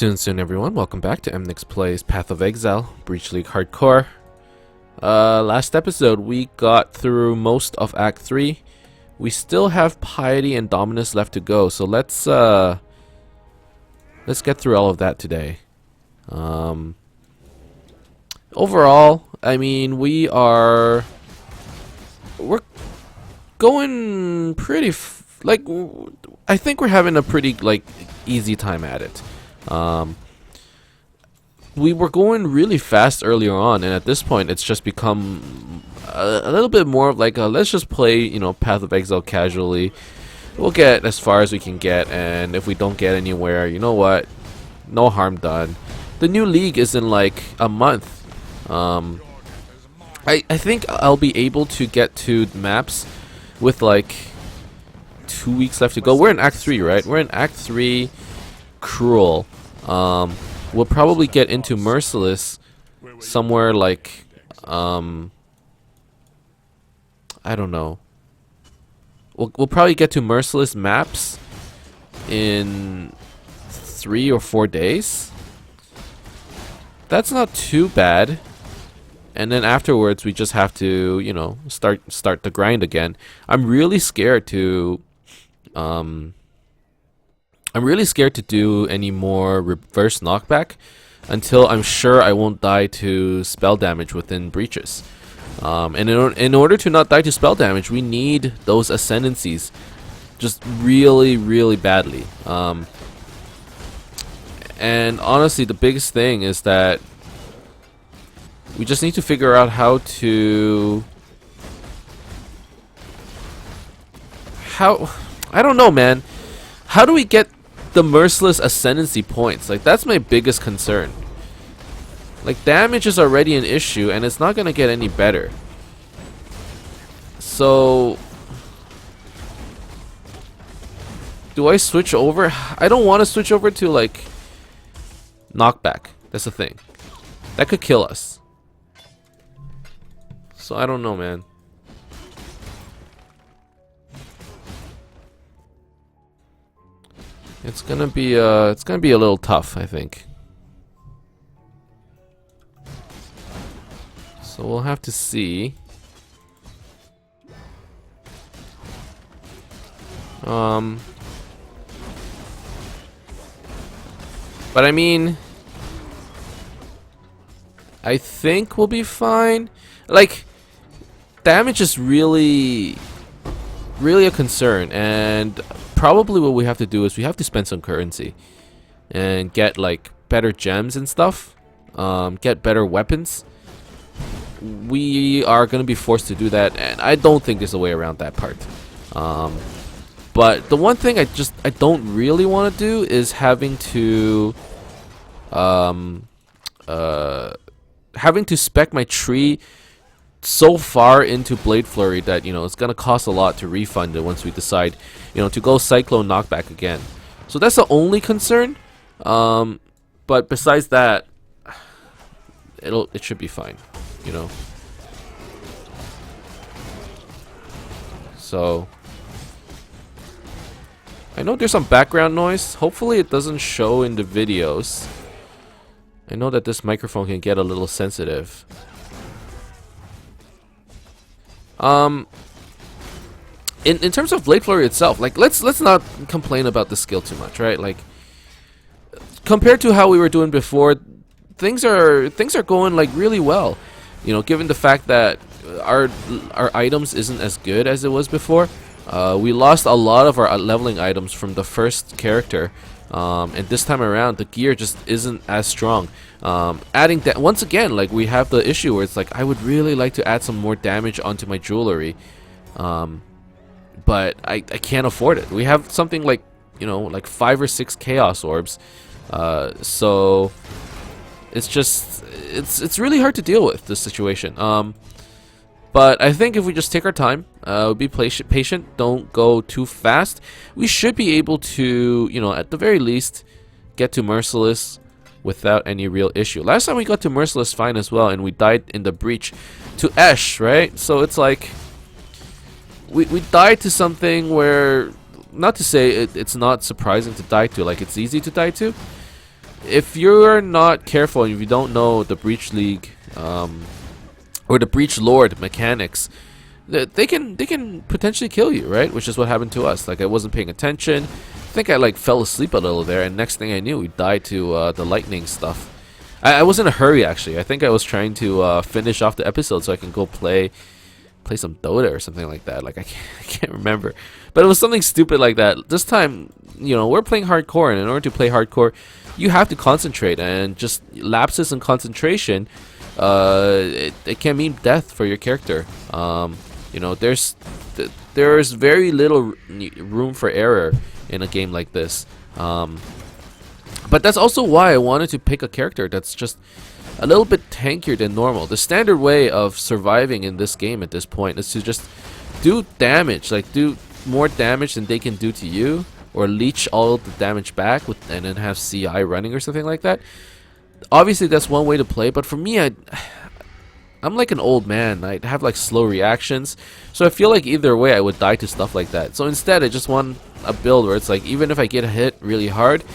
Soon, everyone. Welcome back to Emnix Plays Path of Exile, Breach League Hardcore. Last episode, we got through most of Act 3. We still have Piety and Dominus left to go, so let's get through all of that today. Overall, I mean, we're going pretty, I think we're having a pretty, easy time at it. We were going really fast earlier on, and at this point it's just become a little bit more of like a, let's just play, you know, Path of Exile casually. We'll get as far as we can get, and if we don't get anywhere, you know what, no harm done. The new league is in like a month. I think I'll be able to get to maps with like 2 weeks left to go. We're in Act 3, right? We're in Act 3 Cruel. We'll probably get into Merciless somewhere like I don't know. We'll probably get to Merciless maps in 3 or 4 days. That's not too bad. And then afterwards we just have to, you know, start the grind again. I'm really scared to do any more reverse knockback until I'm sure I won't die to spell damage within breaches. And in order to not die to spell damage, we need those ascendancies just really badly. And honestly, the biggest thing is that we just need to figure out how to... I don't know, man. How do we get the Merciless Ascendancy points? Like, that's my biggest concern. Like, damage is already an issue, and it's not gonna get any better. So... do I switch over? I don't want to switch over to, like, knockback. That's the thing. That could kill us. So, I don't know, man. It's gonna be a little tough, I think. So we'll have to see. But I mean, I think we'll be fine. Like, damage is really a concern, and probably what we have to do is we have to spend some currency and get like better gems and stuff, get better weapons. We are going to be forced to do that, and I don't think there's a way around that part. But the one thing I don't really want to do is having to spec my tree so far into Blade Flurry that, you know, it's gonna cost a lot to refund it once we decide, you know, to go Cyclone Knockback again. So that's the only concern. But besides that, it should be fine, you know. So I know there's some background noise. Hopefully it doesn't show in the videos. I know that this microphone can get a little sensitive. In terms of Blade Flurry itself, like, let's not complain about the skill too much, right? Like, compared to how we were doing before, things are going like really well. You know, given the fact that our items isn't as good as it was before. We lost a lot of our leveling items from the first character, and this time around the gear just isn't as strong. Adding that, once again, like, we have the issue where it's like, I would really like to add some more damage onto my jewelry, but I can't afford it. We have something like, you know, like 5 or 6 chaos orbs, so it's just it's really hard to deal with this situation. But I think if we just take our time, be patient, don't go too fast, we should be able to, you know, at the very least, get to Merciless without any real issue. Last time we got to Merciless fine as well, and we died in the breach to Esh, right? So it's like, we died to something where, not to say it's not surprising to die to, like, it's easy to die to, if you're not careful and if you don't know the Breach League or the Breach Lord mechanics, they can potentially kill you, right? Which is what happened to us. Like, I wasn't paying attention. I think I like fell asleep a little there, and next thing I knew, we died to the lightning stuff. I was in a hurry, actually. I think I was trying to finish off the episode so I can go play some Dota or something like that. Like, I can't remember, but it was something stupid like that. This time, you know, we're playing hardcore, and in order to play hardcore, you have to concentrate, and just lapses in concentration, it can mean death for your character. You know, there's very little room for error in a game like this. But that's also why I wanted to pick a character that's just a little bit tankier than normal. The standard way of surviving in this game at this point is to just do damage, like do more damage than they can do to you, or leech all the damage back with, and then have CI running or something like that. Obviously that's one way to play, but for me, I'm like an old man. I have like slow reactions, so I feel like either way I would die to stuff like that. So instead I just want a build where it's like, even if I get hit really hard,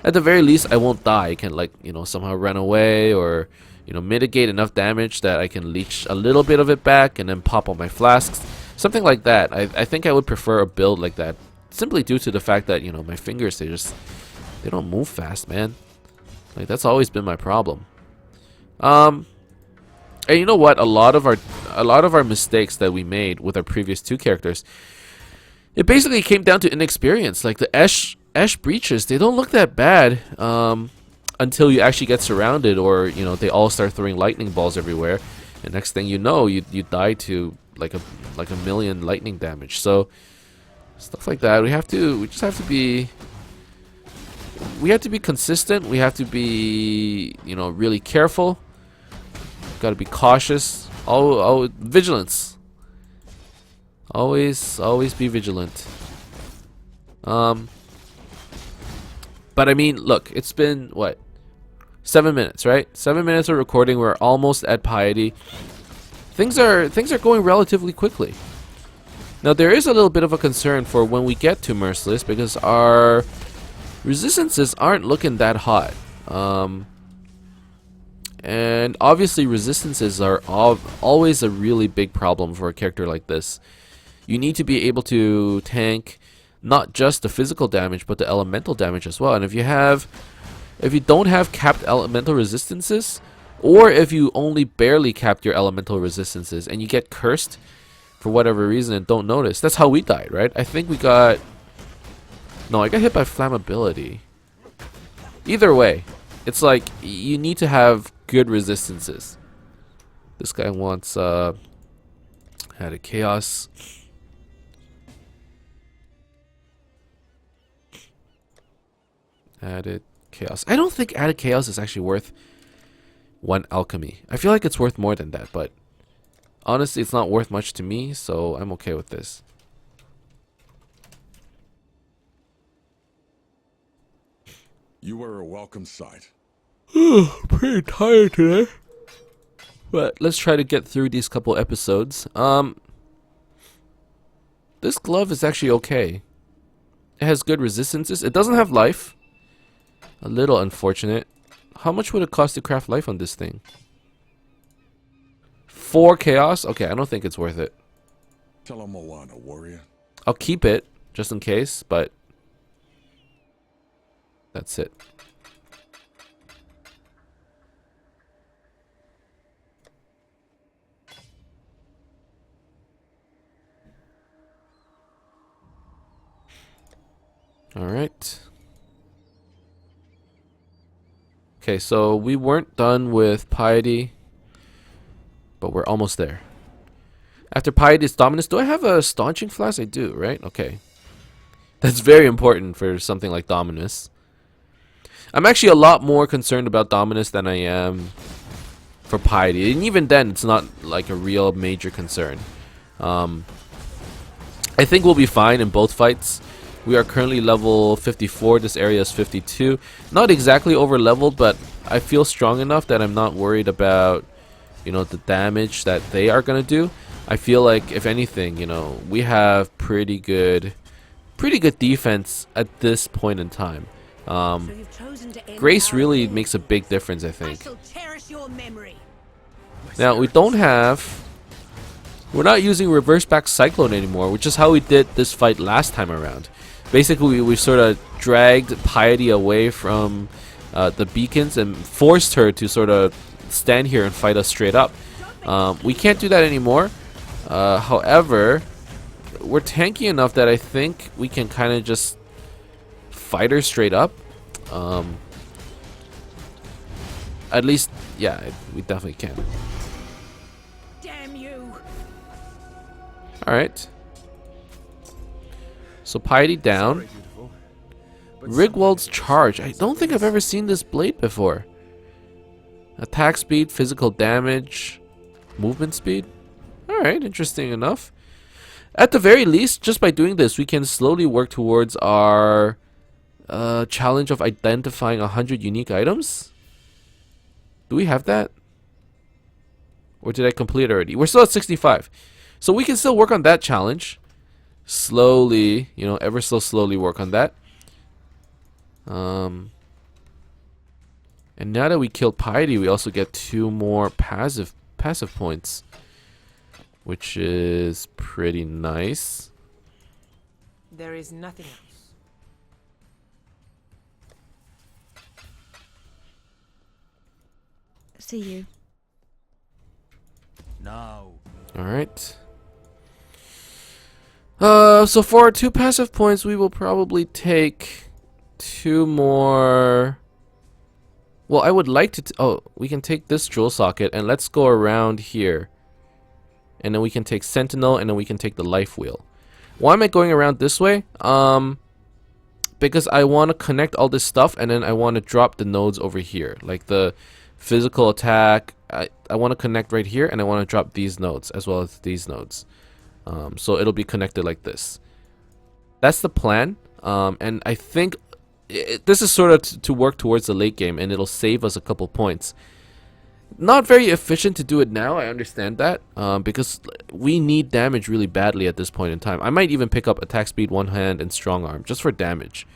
at the very least I won't die. I can, like, you know, somehow run away, or, you know, mitigate enough damage that I can leech a little bit of it back and then pop all my flasks. Something like that. I think I would prefer a build like that, simply due to the fact that, you know, my fingers, they don't move fast, man. Like, that's always been my problem. And you know what? A lot of our mistakes that we made with our previous two characters, it basically came down to inexperience. Like, the Ash breaches, they don't look that bad until you actually get surrounded, or, you know, they all start throwing lightning balls everywhere, and next thing you know, you die to like a million lightning damage. So stuff like that, we just have to be consistent. We have to be, you know, really careful. Got to be cautious. Vigilance. Always be vigilant. But I mean, look, it's been what, 7 minutes, right? 7 minutes of recording. We're almost at Piety. Things are going relatively quickly. Now there is a little bit of a concern for when we get to Merciless, because our resistances aren't looking that hot. And obviously resistances are always a really big problem for a character like this. You need to be able to tank not just the physical damage, but the elemental damage as well. And if you don't have capped elemental resistances, or if you only barely capped your elemental resistances and you get cursed for whatever reason and don't notice, that's how we died, right? I think I got hit by flammability. Either way, it's like you need to have good resistances. This guy wants had a chaos. Added chaos. I don't think added chaos is actually worth 1 alchemy. I feel like it's worth more than that, but honestly it's not worth much to me, so I'm okay with this. You were a welcome sight. Pretty tired today, but let's try to get through these couple episodes. This glove is actually okay. It has good resistances. It doesn't have life. A little unfortunate. How much would it cost to craft life on this thing? 4 chaos? Okay, I don't think it's worth it. Tell him Moana, warrior. I'll keep it just in case, but that's it. All right. Okay, so we weren't done with Piety, but we're almost there. After Piety's Dominus, do I have a Staunching Flask? I do, right? Okay. That's very important for something like Dominus. I'm actually a lot more concerned about Dominus than I am for Piety. And even then, it's not like a real major concern. I think we'll be fine in both fights. We are currently level 54. This area is 52. Not exactly over leveled, but I feel strong enough that I'm not worried about, you know, the damage that they are gonna do. I feel like, if anything, you know, we have pretty good defense at this point in time. Grace really makes a big difference, I think. shall cherish your memory. Now, we're not using reverse back Cyclone anymore, which is how we did this fight last time around. Basically, we sort of dragged Piety away from the beacons and forced her to sort of stand here and fight us straight up. We can't do that anymore. However, we're tanky enough that I think we can kind of just fight her straight up. At least, yeah, we definitely can. Damn you. Alright. So Piety down. Rigwald's charge. I don't think I've ever seen this blade before. Attack speed, physical damage, movement speed. Alright, interesting enough. At the very least, just by doing this, we can slowly work towards our challenge of identifying 100 unique items. Do we have that? Or did I complete it already? We're still at 65. So we can still work on that challenge. Slowly, you know, ever so slowly work on that. And now that we killed Piety, we also get 2 more passive points, which is pretty nice. There is nothing else. See you. Now. Alright. So for our 2 passive points, we will probably take 2 more. Well, I would like to. Oh, we can take this jewel socket and let's go around here. And then we can take Sentinel and then we can take the life wheel. Why am I going around this way? Because I want to connect all this stuff and then I want to drop the nodes over here. Like the physical attack. I want to connect right here and I want to drop these nodes as well as these nodes. So it'll be connected like this. That's the plan. And I think this is sort of to work towards the late game and it'll save us a couple points. Not very efficient to do it now, I understand that, because we need damage really badly at this point in time. I might even pick up attack speed, one hand, and strong arm just for damage.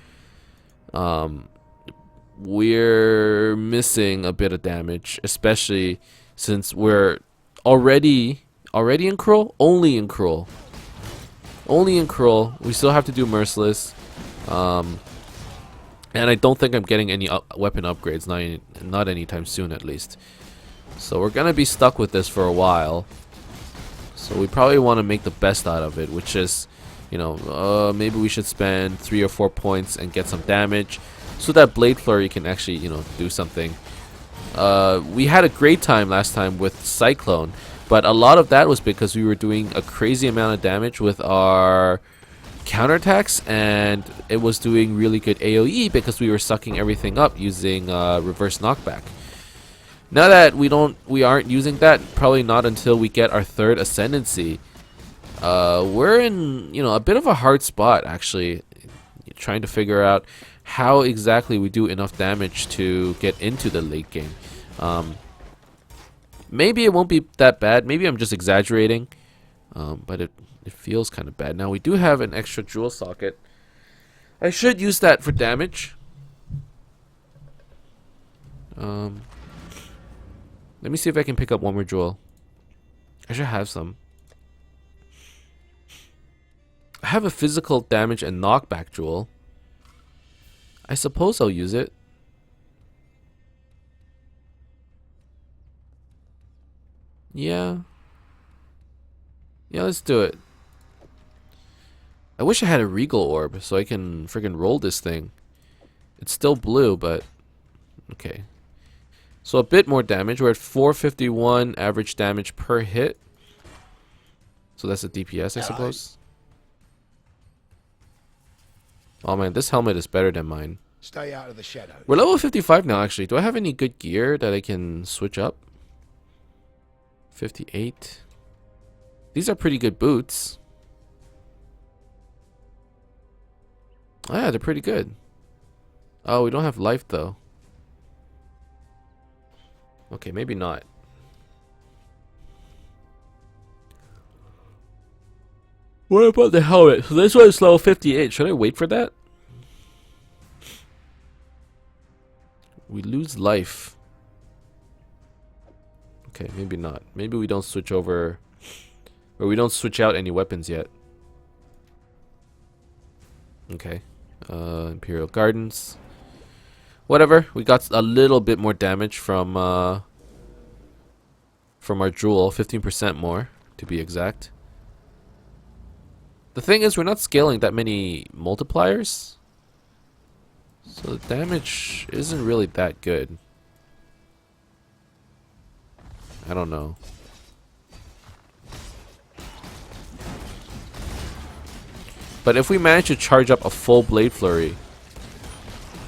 We're missing a bit of damage, especially since we're already in Cruel? Only in Cruel. Only in Cruel. We still have to do Merciless. And I don't think I'm getting any weapon upgrades, not anytime soon at least. So we're gonna be stuck with this for a while. So we probably want to make the best out of it, which is, you know, maybe we should spend 3 or 4 points and get some damage, so that Blade Flurry can actually, you know, do something. We had a great time last time with Cyclone, but a lot of that was because we were doing a crazy amount of damage with our counterattacks, and it was doing really good AoE because we were sucking everything up using reverse knockback. Now that we aren't using that, probably not until we get our 3rd ascendancy, we're in, you know, a bit of a hard spot actually, trying to figure out how exactly we do enough damage to get into the late game. Maybe it won't be that bad. Maybe I'm just exaggerating, but it feels kind of bad. Now we do have an extra jewel socket. I should use that for damage. Let me see if I can pick up one more jewel. I should have some. I have a physical damage and knockback jewel. I suppose I'll use it. Yeah. Yeah, let's do it. I wish I had a Regal Orb so I can friggin' roll this thing. It's still blue, but okay. So a bit more damage. We're at 451 average damage per hit. So that's a DPS, I suppose. Oh man, this helmet is better than mine. Stay out of the shadows. We're level 55 now, actually. Do I have any good gear that I can switch up? 58. These are pretty good boots. Oh yeah, they're pretty good. Oh, we don't have life though. Okay, maybe not. What about the helmet? So this one is level 58. Should I wait for that? We lose life. Okay, maybe not. Maybe we don't switch over, or we don't switch out any weapons yet. Okay. Imperial Gardens. Whatever. We got a little bit more damage from our jewel. 15% more, to be exact. The thing is, we're not scaling that many multipliers, so the damage isn't really that good. I don't know. But if we manage to charge up a full Blade Flurry,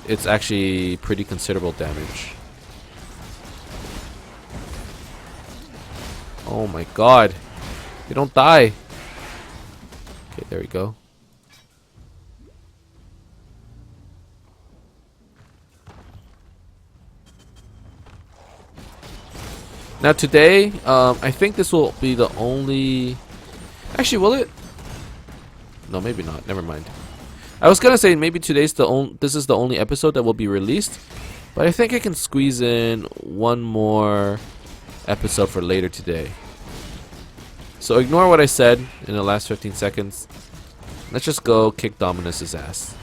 it's actually pretty considerable damage. Oh my god. You don't die. Okay, there we go. Now today, I think this will be the only... Actually, will it? No, maybe not. Never mind. I was gonna say maybe today's this is the only episode that will be released, but I think I can squeeze in one more episode for later today. So ignore what I said in the last 15 seconds. Let's just go kick Dominus's ass.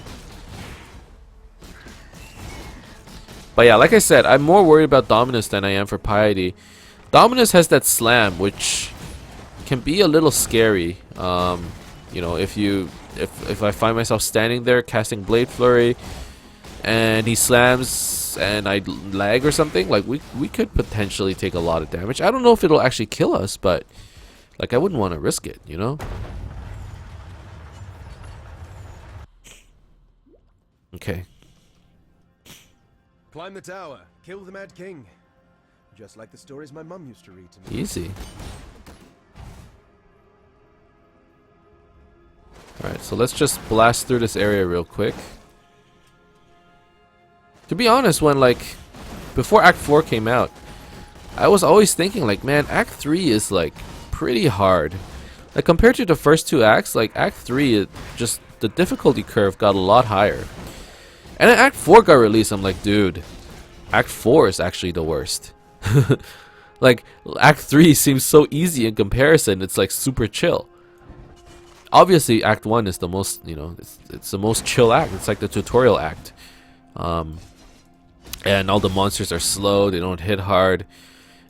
But yeah, like I said, I'm more worried about Dominus than I am for Piety. Dominus has that slam, which can be a little scary. You know, if I find myself standing there casting Blade Flurry, and he slams and I lag or something, like we could potentially take a lot of damage. I don't know if it'll actually kill us, but like I wouldn't want to risk it, you know? Okay. Climb the tower, kill the Mad King. Just like the stories my mum used to read to me. Easy. Alright, so let's just blast through this area real quick. To be honest, when before Act 4 came out, I was always thinking like, man, Act 3 is like pretty hard. Like compared to the first two acts, like Act 3, just the difficulty curve got a lot higher. And then Act 4 got released, I'm like, dude, Act 4 is actually the worst. Like, Act 3 seems so easy in comparison, it's like super chill. Obviously, Act 1 is the most, you know, it's the most chill act, it's like the tutorial act. And all the monsters are slow, they don't hit hard.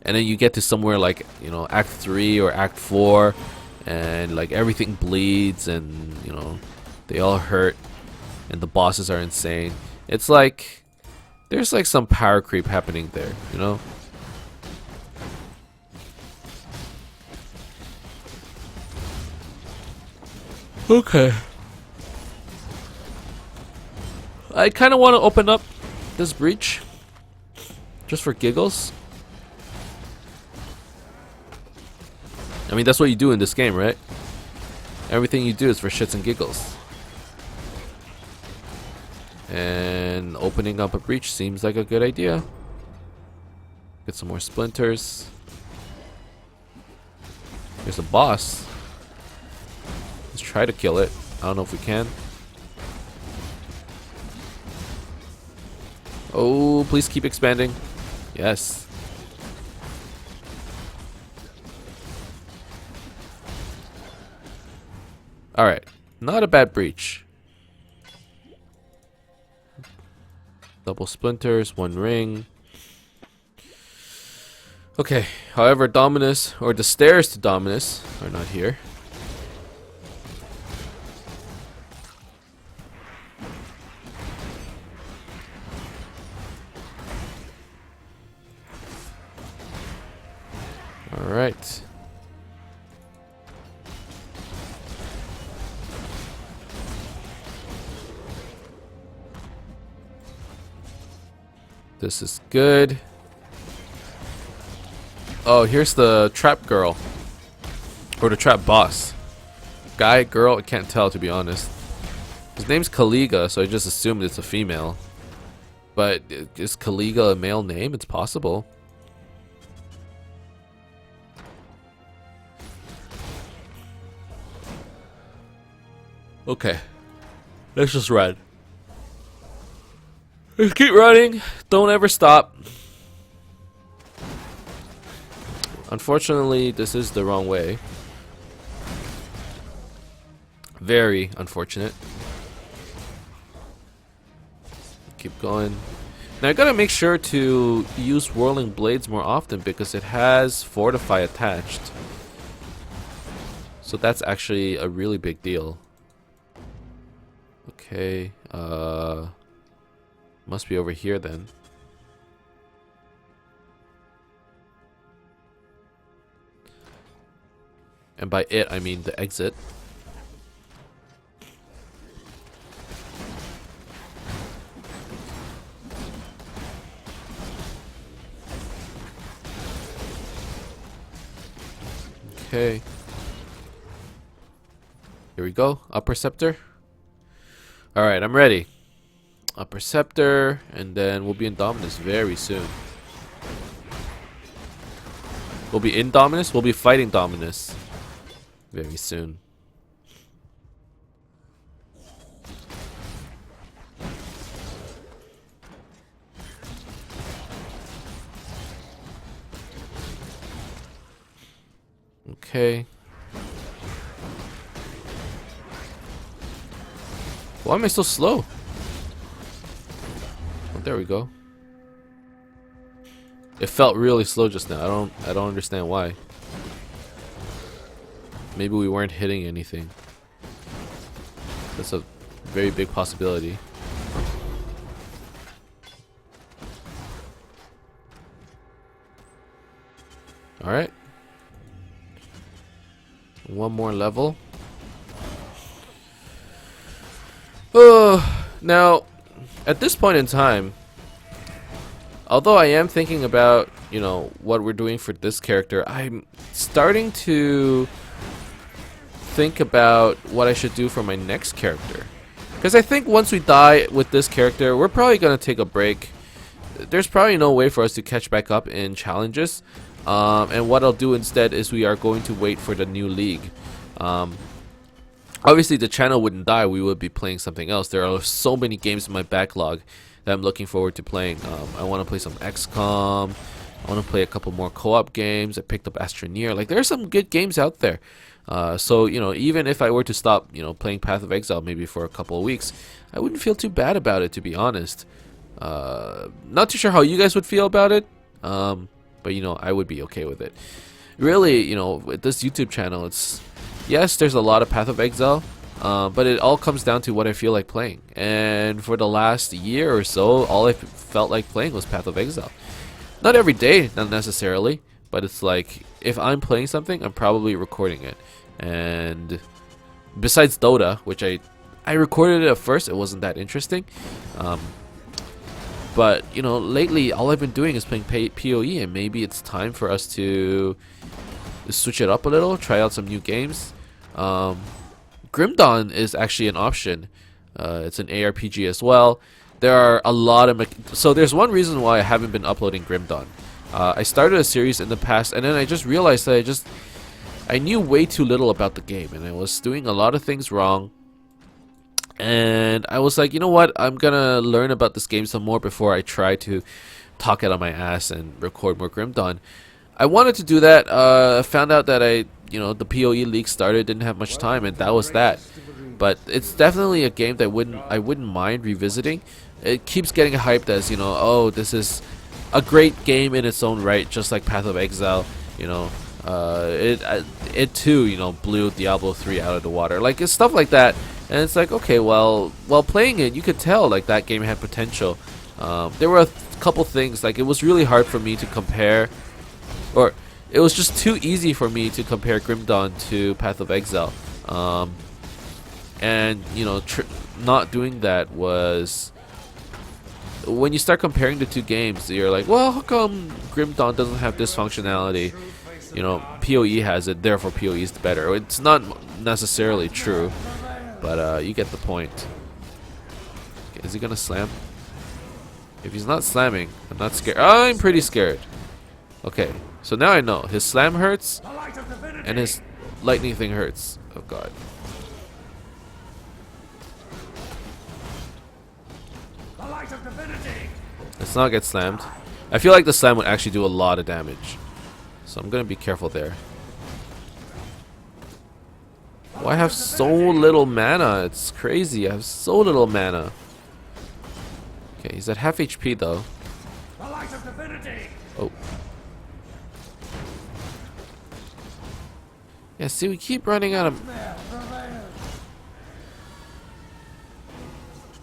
And then you get to somewhere like, you know, Act 3 or Act 4, and like everything bleeds and, you know, they all hurt. And the bosses are insane. It's like there's like some power creep happening there, you know? Okay. I kind of want to open up this breach just for giggles. I mean, that's what you do in this game, right? Everything you do is for shits and giggles. And opening up a breach seems like a good idea. Get some more splinters. There's a boss. Let's try to kill it. I don't know if we can. Oh, please keep expanding. Yes. Alright. Not a bad breach. Double splinters, one ring. Okay, however, Dominus, or the stairs to Dominus, are not here. Alright. This is good. Oh, here's the trap girl. Or the trap boss. Guy, girl, I can't tell to be honest. His name's Caliga, so I just assumed it's a female. But is Caliga a male name? It's possible. Okay. Let's just run. Just keep running. Don't ever stop. Unfortunately, this is the wrong way. Very unfortunate. Keep going. Now I gotta make sure to use whirling blades more often because it has fortify attached. So that's actually a really big deal. Okay, must be over here then. And by it, I mean the exit. Okay. Here we go. Upper scepter. Alright, I'm ready. Upper scepter, and then we'll be in Dominus very soon. We'll be in Dominus? We'll be fighting Dominus very soon. Okay. Why am I so slow? Oh, there we go. It felt really slow just now. I don't understand why. Maybe we weren't hitting anything. That's a very big possibility. Alright. One more level. Now, at this point in time, although I am thinking about, you know, what we're doing for this character, I'm starting to think about what I should do for my next character. Because I think once we die with this character, we're probably going to take a break. There's probably no way for us to catch back up in challenges. And what I'll do instead is we are going to wait for the new league. Obviously the channel wouldn't die, we would be playing something else. There are so many games in my backlog that I'm looking forward to playing. I want to play some XCOM. I want to play a couple more co-op games. I picked up Astroneer. Like, there are some good games out there. So, you know, even if I were to stop, you know, playing Path of Exile maybe for a couple of weeks, I wouldn't feel too bad about it, to be honest. Not too sure how you guys would feel about it. But, you know, I would be okay with it. Really, you know, with this YouTube channel, it's... Yes, there's a lot of Path of Exile, but it all comes down to what I feel like playing. And for the last year or so, all I felt like playing was Path of Exile. Not every day, not necessarily, but it's like, if I'm playing something, I'm probably recording it. And besides Dota, which I recorded it at first, it wasn't that interesting. But, you know, lately, all I've been doing is playing PoE, and maybe it's time for us to switch it up a little, try out some new games. Grim Dawn is actually an option. It's an ARPG as well. There are a lot of... So there's one reason why I haven't been uploading Grim Dawn. I started a series in the past, and then I just realized that I knew way too little about the game, and I was doing a lot of things wrong. And I was like, you know what? I'm gonna learn about this game some more before I try to talk it on my ass and record more Grim Dawn. I wanted to do that. I found out that the PoE league started, didn't have much time, and that was that. But it's definitely a game that I wouldn't mind revisiting. It keeps getting hyped as, you know, oh, this is a great game in its own right, just like Path of Exile. You know, it too, you know, blew Diablo 3 out of the water. Like, it's stuff like that. And it's like, okay, well, while playing it, you could tell like that game had potential. There were a couple things, like, it was really hard for me to compare, or it was just too easy for me to compare Grim Dawn to Path of Exile. And, you know, not doing that was... When you start comparing the two games, you're like, well, how come Grim Dawn doesn't have this functionality? You know, PoE has it, therefore PoE is better. It's not necessarily true, but you get the point. Okay, is he gonna slam? If he's not slamming, I'm not scared. I'm pretty scared. Okay, so now I know. His slam hurts, and his lightning thing hurts. Oh god. The light of divinity! Let's not get slammed. I feel like the slam would actually do a lot of damage. So I'm gonna be careful there. Oh, I have so little mana. It's crazy. I have so little mana. Okay, he's at half HP though. Oh. Yeah, see, we keep running out of...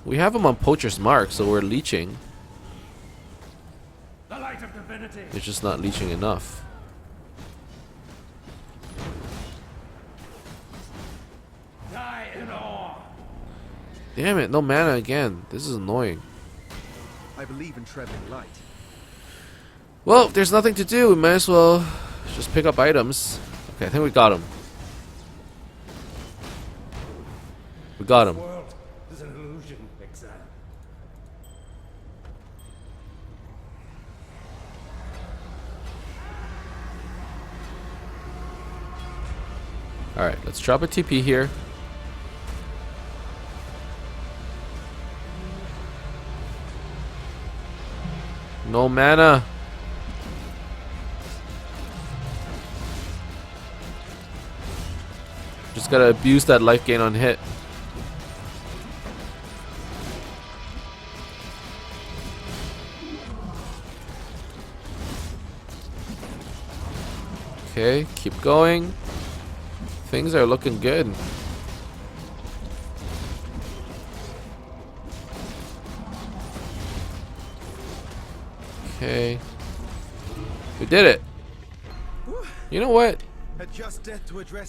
We have him on Poacher's Mark, so we're leeching. It's just not leeching enough. Damn it, no mana again. This is annoying. I believe in treading light. Well, if there's nothing to do, we might as well just pick up items. Okay, I think we got him. We got him. World is an illusion, Exile. Alright, let's drop a TP here. No mana. Just gotta abuse that life gain on hit. Okay, keep going. Things are looking good. Okay. We did it. You know what?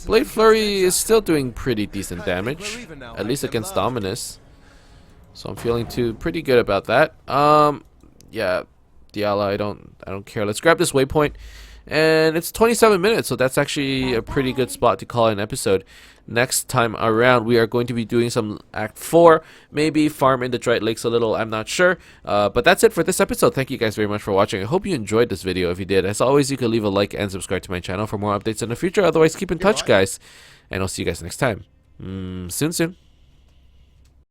Blade Flurry is still doing pretty decent damage. At least against Dominus. So I'm feeling pretty good about that. Yeah, Diala, I don't care. Let's grab this waypoint. And it's 27 minutes, so that's actually a pretty good spot to call an episode. Next time around, we are going to be doing some Act 4, maybe farm in the Detroit Lakes a little, I'm not sure. But that's it for this episode. Thank you guys very much for watching. I hope you enjoyed this video. If you did, as always, you can leave a like and subscribe to my channel for more updates in the future. Otherwise, keep in touch, guys. And I'll see you guys next time. Soon.